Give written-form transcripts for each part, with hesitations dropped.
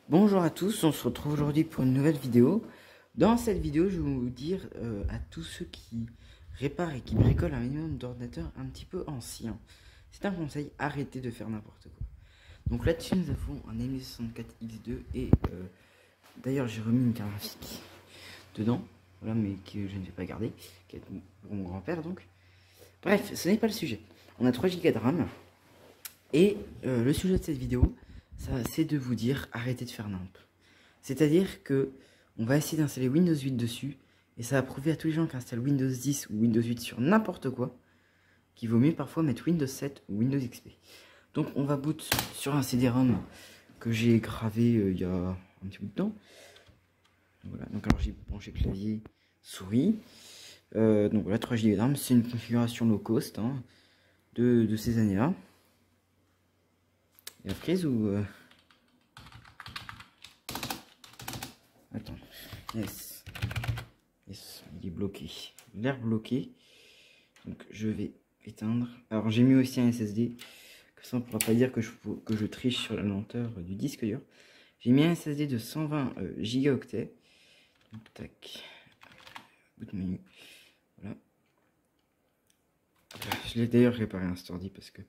Bonjour à tous, on se retrouve aujourd'hui pour une nouvelle vidéo. Dans cette vidéo, je vais vous dire à tous ceux qui réparent et qui bricolent un minimum d'ordinateurs un petit peu anciens. C'est un conseil, arrêtez de faire n'importe quoi. Donc là-dessus, nous avons un M64X2 et d'ailleurs, j'ai remis une carte graphique dedans, voilà, mais que je ne vais pas garder, qui est pour mon grand-père donc. Bref, ce n'est pas le sujet. On a 3 Go de RAM et le sujet de cette vidéo, c'est de vous dire arrêtez de faire nimp. C'est-à-dire que on va essayer d'installer Windows 8 dessus et ça va prouver à tous les gens qui installent Windows 10 ou Windows 8 sur n'importe quoi qu'il vaut mieux parfois mettre Windows 7 ou Windows XP. Donc on va boot sur un CD-ROM que j'ai gravé il y a un petit bout de temps. Voilà, donc alors j'ai branché clavier, souris. Donc voilà, 3 Go de RAM, c'est une configuration low cost hein, de ces années-là. Il y a prise ou attends, yes, il est bloqué, l'air bloqué, donc je vais éteindre. Alors j'ai mis aussi un SSD, que ça on ne pourra pas dire que je triche sur la lenteur du disque dur. J'ai mis un SSD de 120 gigaoctets, donc tac, boot menu, voilà. Je l'ai d'ailleurs réparé un ordi parce que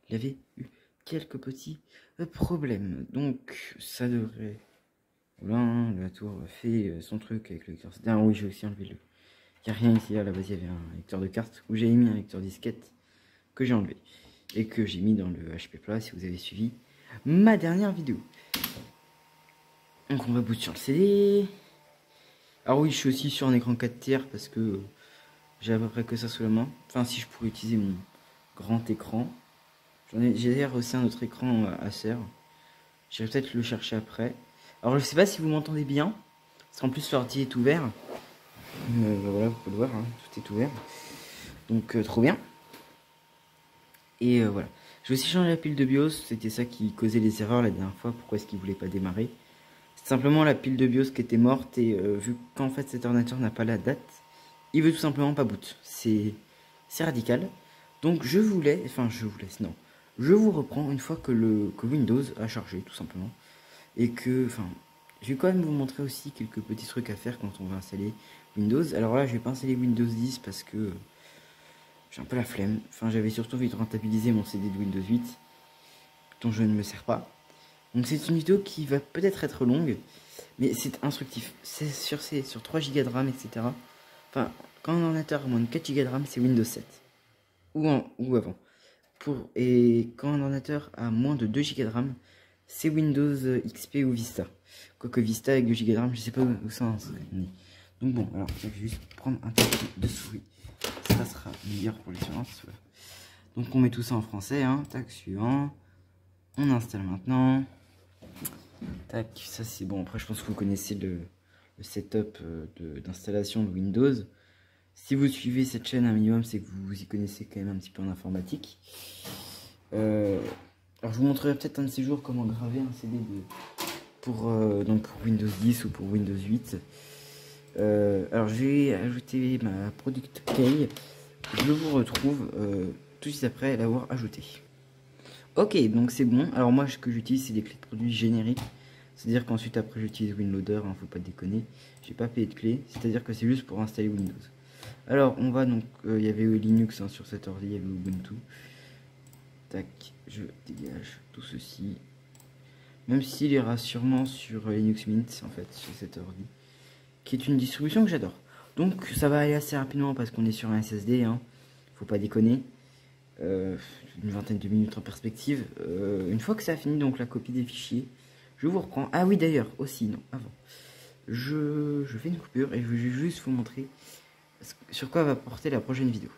il avait eu quelques petits problèmes, donc ça devrait. Voilà, la tour fait son truc avec le lecteur. Ah oui, j'ai aussi enlevé le. Il n'y a rien ici, à la base il y avait un lecteur de cartes où j'ai mis un lecteur disquette que j'ai enlevé et que j'ai mis dans le HP Plat si vous avez suivi ma dernière vidéo. Donc on va boot sur le CD. Alors oui, je suis aussi sur un écran 4 tiers parce que j'ai à peu près que ça sous la main. Enfin, si je pourrais utiliser mon grand écran. J'ai d'ailleurs aussi un autre écran Acer. J'irai peut-être le chercher après. Alors je sais pas si vous m'entendez bien, parce qu'en plus l'ordi est ouvert. Voilà, vous pouvez le voir, hein, tout est ouvert. Donc trop bien. Et voilà. Je vais aussi changer la pile de BIOS, c'était ça qui causait les erreurs la dernière fois. Pourquoi est-ce qu'il voulait pas démarrer? C'est simplement la pile de BIOS qui était morte et vu qu'en fait cet ordinateur n'a pas la date, il veut tout simplement pas boot. C'est radical. Donc je vous laisse, non. Je vous reprends une fois que Windows a chargé tout simplement. Et que, je vais quand même vous montrer aussi quelques petits trucs à faire quand on va installer Windows. Alors là, je vais pas installer Windows 10 parce que j'ai un peu la flemme. J'avais surtout envie de rentabiliser mon CD de Windows 8, dont je ne me sers pas. Donc c'est une vidéo qui va peut-être être longue, mais c'est instructif. C'est sur 3 Go de RAM, etc. Enfin, quand un ordinateur a moins de 4 Go de RAM, c'est Windows 7. Ou avant. Et quand un ordinateur a moins de 2 Go de RAM, c'est Windows XP ou Vista. Quoique Vista avec 2 Go de RAM, je sais pas où ça en est. Donc bon, alors je vais juste prendre un petit de souris. Ça sera meilleur pour l'expérience. Voilà. Donc on met tout ça en français. Hein. Tac, suivant. On installe maintenant. Tac, ça c'est bon. Après, je pense que vous connaissez le setup d'installation de Windows. Si vous suivez cette chaîne un minimum, c'est que vous y connaissez quand même un petit peu en informatique. Alors je vous montrerai peut-être un de ces jours comment graver un CD pour Windows 10 ou pour Windows 8. Alors je vais ajouter ma product key. Je vous retrouve tout de suite après l'avoir ajouté. Ok, donc c'est bon. Alors moi ce que j'utilise c'est des clés de produits génériques. C'est-à-dire qu'ensuite après j'utilise WinLoader, hein, faut pas déconner. J'ai pas payé de clé, c'est-à-dire que c'est juste pour installer Windows. Alors on va donc, il y avait Linux hein, sur cet ordi, il y avait Ubuntu. Tac, je dégage tout ceci. Même s'il ira sûrement sur Linux Mint, en fait, sur cet ordi. Qui est une distribution que j'adore. Donc ça va aller assez rapidement parce qu'on est sur un SSD, hein. Faut pas déconner. Une vingtaine de minutes en perspective. Une fois que ça a fini, donc la copie des fichiers, je vous reprends. Ah oui d'ailleurs, aussi, non, avant. Je fais une coupure et je vais juste vous montrer sur quoi va porter la prochaine vidéo.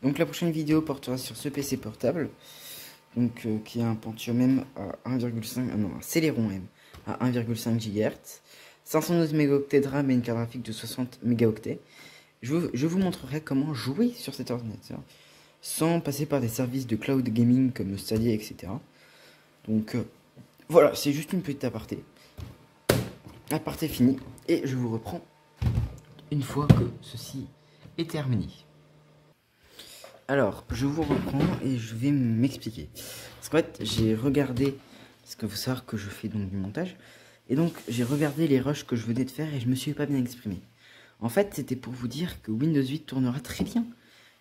Donc la prochaine vidéo portera sur ce PC portable, donc qui a un Pentium M à 1,5, un Celeron M à 1,5 GHz, 512 mégaoctets de RAM et une carte graphique de 60 mégaoctets. Je vous montrerai comment jouer sur cet ordinateur sans passer par des services de cloud gaming comme Stadia, etc. Donc voilà, c'est juste une petite aparté. Aparté fini et je vous reprends une fois que ceci est terminé. Alors, je vous reprends et je vais m'expliquer. Parce qu'en fait, j'ai regardé Parce qu'il faut savoir que je fais donc du montage. Et donc j'ai regardé les rushs que je venais de faire et je me suis pas bien exprimé. En fait c'était pour vous dire que Windows 8 tournera très bien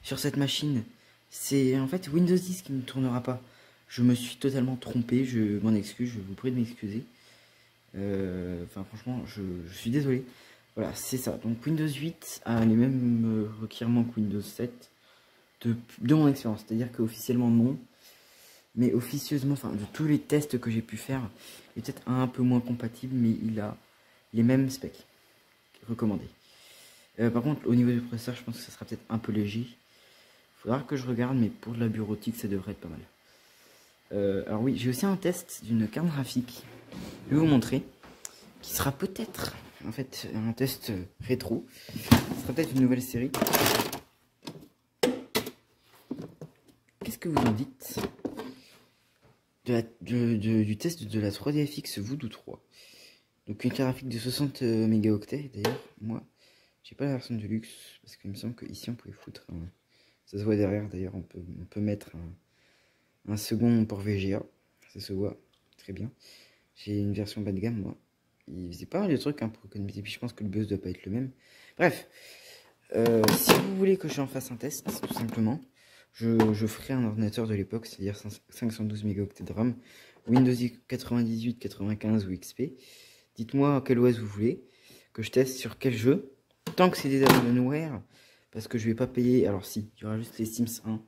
sur cette machine. C'est en fait Windows 10 qui ne tournera pas. Je me suis totalement trompé, je m'en excuse, je vous prie de m'excuser. Enfin franchement je suis désolé. Voilà c'est ça. Donc Windows 8 a les mêmes requériments que Windows 7 de mon expérience. C'est à dire qu'officiellement non. Mais officieusement, enfin de tous les tests que j'ai pu faire, il est peut-être un peu moins compatible, mais il a les mêmes specs recommandés. Par contre, au niveau du processeur, je pense que ça sera peut-être un peu léger. Il faudra que je regarde, mais pour de la bureautique, ça devrait être pas mal. Alors oui, j'ai aussi un test d'une carte graphique. Je vais vous montrer, qui sera peut-être, en fait, un test rétro. Ce sera peut-être une nouvelle série. Qu'est-ce que vous en dites du test de la 3DFX Voodoo 3. Donc une carte graphique de 60 mégaoctets. D'ailleurs, moi, j'ai pas la version de luxe parce qu'il me semble qu'ici on pouvait foutre. Ça se voit derrière. D'ailleurs, on peut mettre un second port VGA. Ça se voit très bien. J'ai une version bas de gamme, moi. Il faisait pas mal de trucs pour économiser. Puis je pense que le buzz doit pas être le même. Bref, si vous voulez que j'en fasse un test, tout simplement. Je ferai un ordinateur de l'époque, c'est-à-dire 512 mégaoctets de RAM, Windows 98, 95 ou XP. Dites-moi quel OS vous voulez, que je teste sur quel jeu. Tant que c'est des abandonware, parce que je vais pas payer. Alors si, il y aura juste les Sims 1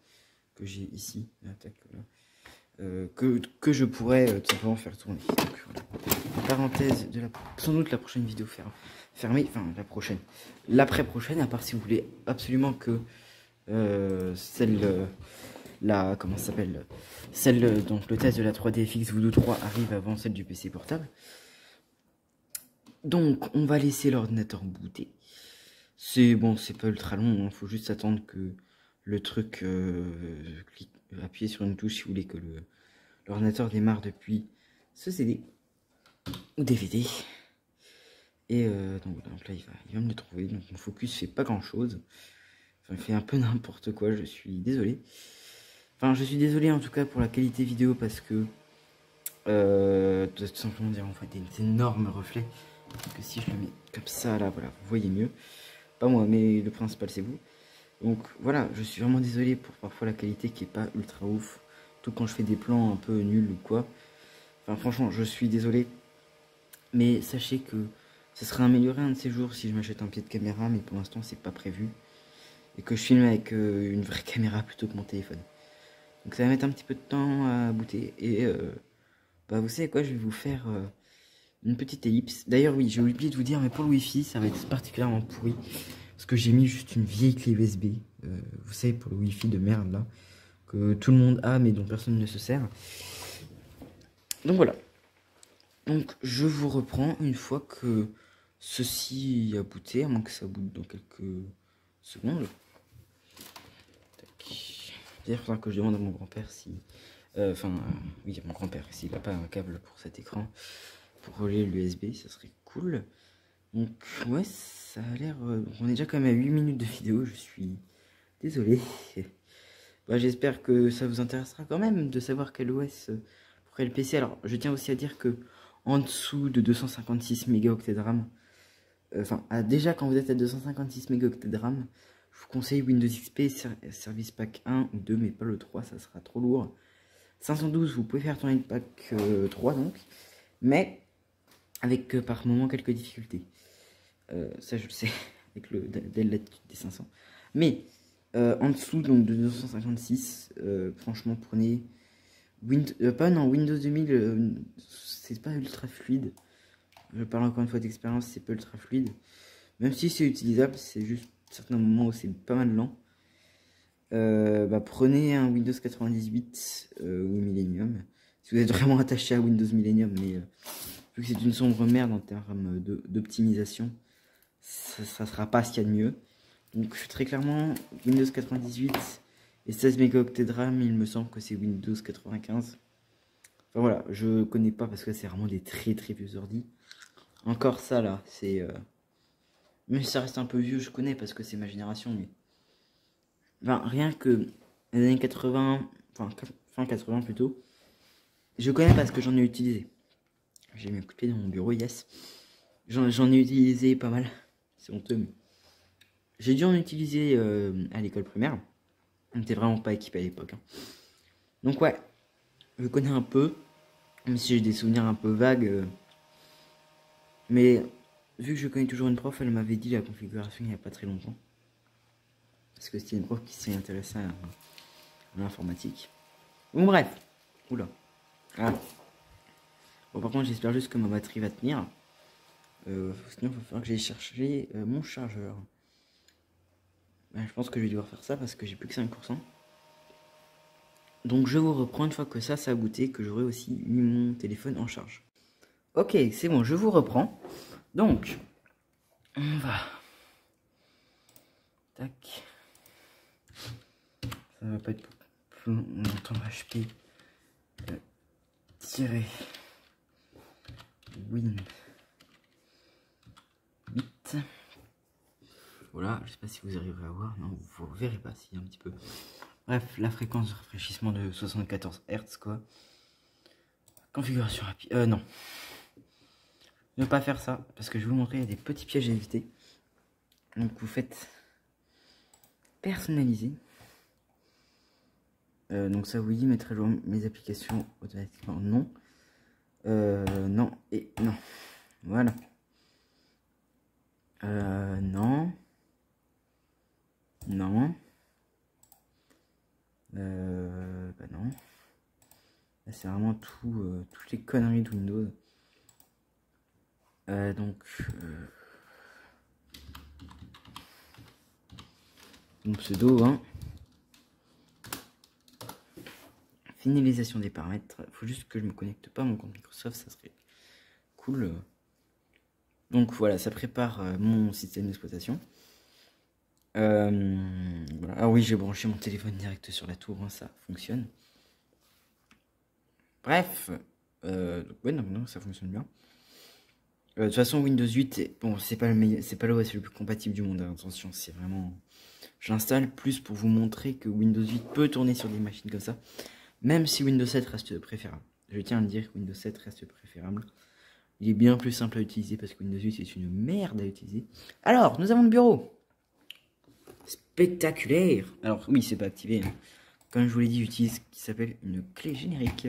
que j'ai ici, que je pourrais tout simplement faire tourner. Donc, voilà. Parenthèse de sans doute la prochaine vidéo fermée, enfin la prochaine, l'après-prochaine, à part si vous voulez absolument que comment ça s'appelle, donc le test de la 3DFX Voodoo 3 arrive avant celle du PC portable. Donc on va laisser l'ordinateur booter. C'est bon, c'est pas ultra long, faut juste attendre que le truc appuyer sur une touche si vous voulez que l'ordinateur démarre depuis ce CD ou DVD. Et donc là il va me le trouver. Donc mon focus fait pas grand chose. Enfin, il fait un peu n'importe quoi, je suis désolé. Enfin, je suis désolé en tout cas pour la qualité vidéo parce que tout simplement dire, on voit des énormes reflets. Que si je le mets comme ça, là, voilà, vous voyez mieux. Pas moi, mais le principal c'est vous. Donc voilà, je suis vraiment désolé pour parfois la qualité qui est pas ultra ouf. Tout quand je fais des plans un peu nuls ou quoi. Enfin, franchement, je suis désolé. Mais sachez que ça sera amélioré un de ces jours si je m'achète un pied de caméra, mais pour l'instant, c'est pas prévu. Et que je filme avec une vraie caméra plutôt que mon téléphone. Donc ça va mettre un petit peu de temps à booter. Et bah vous savez quoi, je vais vous faire une petite ellipse. D'ailleurs oui, j'ai oublié de vous dire, mais pour le wifi ça va être particulièrement pourri. Parce que j'ai mis juste une vieille clé USB. Vous savez, pour le wifi de merde là. Que tout le monde a mais dont personne ne se sert. Donc voilà. Donc je vous reprends une fois que ceci a booté. À moins que ça boote dans quelques secondes. D'ailleurs, il faudra que je demande à mon grand-père si... oui, à mon grand-père, s'il n'a pas un câble pour cet écran, pour relier l'USB, ça serait cool. Donc, ouais, ça a l'air... on est déjà quand même à 8 minutes de vidéo, je suis désolé. Bah, j'espère que ça vous intéressera quand même de savoir quel OS pour quel PC. Alors, je tiens aussi à dire que en dessous de 256 mégaoctets de RAM, déjà quand vous êtes à 256 mégaoctets de RAM, je vous conseille Windows XP, Service Pack 1 ou 2, mais pas le 3, ça sera trop lourd. 512, vous pouvez faire tourner le pack 3 donc, mais avec par moment quelques difficultés. Ça je le sais, avec le Dell Latitude des 500. Mais en dessous donc de 256, franchement prenez Windows 2000, c'est pas ultra fluide. Je parle encore une fois d'expérience, c'est pas ultra fluide. Même si c'est utilisable, c'est juste certains moments où c'est pas mal lent. Prenez un Windows 98 ou Millennium. Si vous êtes vraiment attaché à Windows Millennium, mais vu que c'est une sombre merde en termes d'optimisation, ça sera pas ce qu'il y a de mieux. Donc très clairement, Windows 98 et 16 mégaoctets de RAM, il me semble que c'est Windows 95. Enfin voilà, je connais pas parce que c'est vraiment des très vieux ordi. Encore ça là, c'est... Mais ça reste un peu vieux, je connais parce que c'est ma génération, mais... Enfin, rien que les années 80, enfin fin 80 plutôt, Je connais parce que j'en ai utilisé. J'ai mis un coup de pied dans mon bureau, yes. J'en ai utilisé pas mal. C'est honteux, mais... J'ai dû en utiliser à l'école primaire. On n'était vraiment pas équipé à l'époque. Hein. Donc ouais, je connais un peu. Même si j'ai des souvenirs un peu vagues. Mais vu que je connais toujours une prof, elle m'avait dit la configuration il n'y a pas très longtemps. Parce que c'était une prof qui s'est intéressée à l'informatique. Bon bref. Oula. Ah. Bon par contre j'espère juste que ma batterie va tenir. Sinon il va falloir que j'aille chercher mon chargeur. Je pense que je vais devoir faire ça parce que j'ai plus que 5%. Donc je vous reprends une fois que ça a goûté, que j'aurai aussi mis mon téléphone en charge. Ok, c'est bon, je vous reprends. Donc, on va... Tac. Ça va pas être plus longtemps HP. Tirer. Win. 8. Voilà, je sais pas si vous arriverez à voir. Non, vous verrez pas si un petit peu. Bref, la fréquence de rafraîchissement de 74 Hz quoi. Configuration rapide. Non. Ne pas faire ça parce que je vais vous montrer, il y a des petits pièges à éviter. Donc vous faites personnaliser. Donc ça vous dit mettre à jour mes applications automatiquement. Non. Non et non. Voilà. Non. Non. Bah non. Là c'est vraiment toutes les conneries de Windows. Donc mon pseudo, hein. Finalisation des paramètres. Faut juste que je me connecte pas à mon compte Microsoft, ça serait cool. Donc voilà, ça prépare mon système d'exploitation. Voilà. Ah oui, j'ai branché mon téléphone direct sur la tour, hein, ça fonctionne. Bref, donc, ouais, non, ça fonctionne bien. De toute façon, Windows 8, bon, c'est pas l'OS le plus compatible du monde. Hein, attention, c'est vraiment. Je l'installe plus pour vous montrer que Windows 8 peut tourner sur des machines comme ça, même si Windows 7 reste préférable. Je tiens à le dire, Windows 7 reste préférable. Il est bien plus simple à utiliser parce que Windows 8 c'est une merde à utiliser. Alors, nous avons le bureau. Spectaculaire. Alors, oui, c'est pas activé. Hein. Comme je vous l'ai dit, j'utilise ce qui s'appelle une clé générique.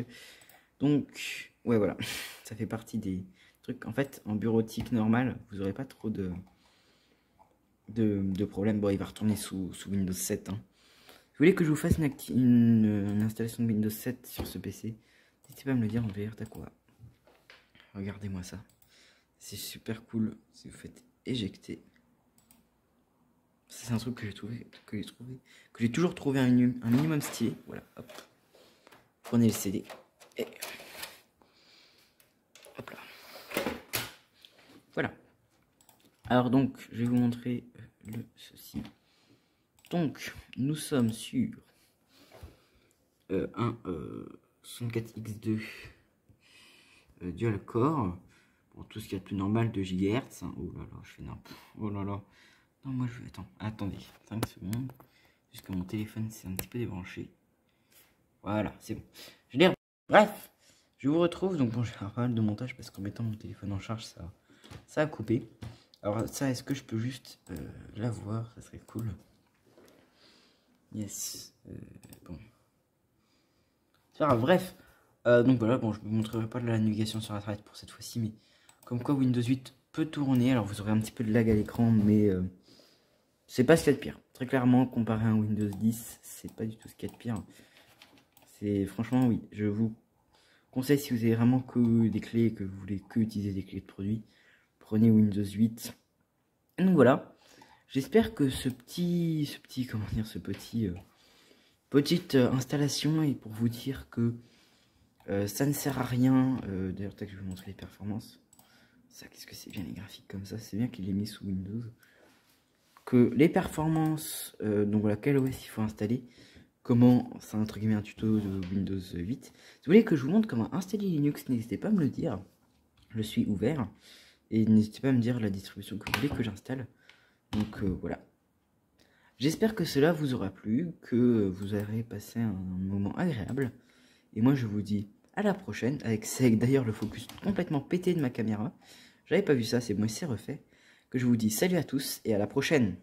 Donc, ouais, voilà. Ça fait partie des trucs. En fait, en bureautique normal, vous n'aurez pas trop de problèmes. Bon, il va retourner sous Windows 7. Hein. Vous voulez que je vous fasse une installation de Windows 7 sur ce PC? N'hésitez pas à me le dire en VR, t'as quoi? Regardez-moi ça. C'est super cool si vous faites éjecter. C'est un truc que j'ai toujours trouvé un minimum stylé. Voilà, hop. Prenez le CD. Et hop là. Voilà. Alors donc, je vais vous montrer ceci. Donc, nous sommes sur un 64X2 dual core. Pour tout ce qu'il y a de plus normal, 2 GHz. Oh là là, je fais n'importe. Oh là là. Non, moi je vais. Attendez, 5 secondes. Jusque mon téléphone s'est un petit peu débranché. Voilà, c'est bon. Je l'ai. Bref, je vous retrouve. Donc, bon, je vais faire pas mal de montage parce qu'en mettant mon téléphone en charge, ça a coupé. Alors, ça, est-ce que je peux juste l'avoir? Ça serait cool. Yes. Bon. Bref. Donc voilà, bon, je ne vous montrerai pas de la navigation sur Internet pour cette fois-ci, mais comme quoi Windows 8 peut tourner. Alors, vous aurez un petit peu de lag à l'écran, mais c'est pas ce qu'il y a de pire. Très clairement, comparé à un Windows 10, c'est pas du tout ce qu'il y a de pire. C'est franchement, oui, je vous conseille si vous avez vraiment que des clés et que vous voulez que utiliser des clés de produits, prenez Windows 8. Et donc voilà, j'espère que petite installation est pour vous dire que ça ne sert à rien. D'ailleurs, je vais vous montrer les performances. Ça, qu'est-ce que c'est bien les graphiques comme ça? C'est bien qu'il est mis sous Windows. Que les performances, donc voilà, quel OS il faut installer. Comment, c'est entre guillemets un tuto de Windows 8. Si vous voulez que je vous montre comment installer Linux, n'hésitez pas à me le dire. Je suis ouvert. Et n'hésitez pas à me dire la distribution que vous voulez que j'installe. Donc voilà. J'espère que cela vous aura plu, que vous aurez passé un moment agréable. Et moi je vous dis à la prochaine. C'est d'ailleurs le focus complètement pété de ma caméra. J'avais pas vu ça, c'est bon, c'est refait. Que je vous dis salut à tous et à la prochaine.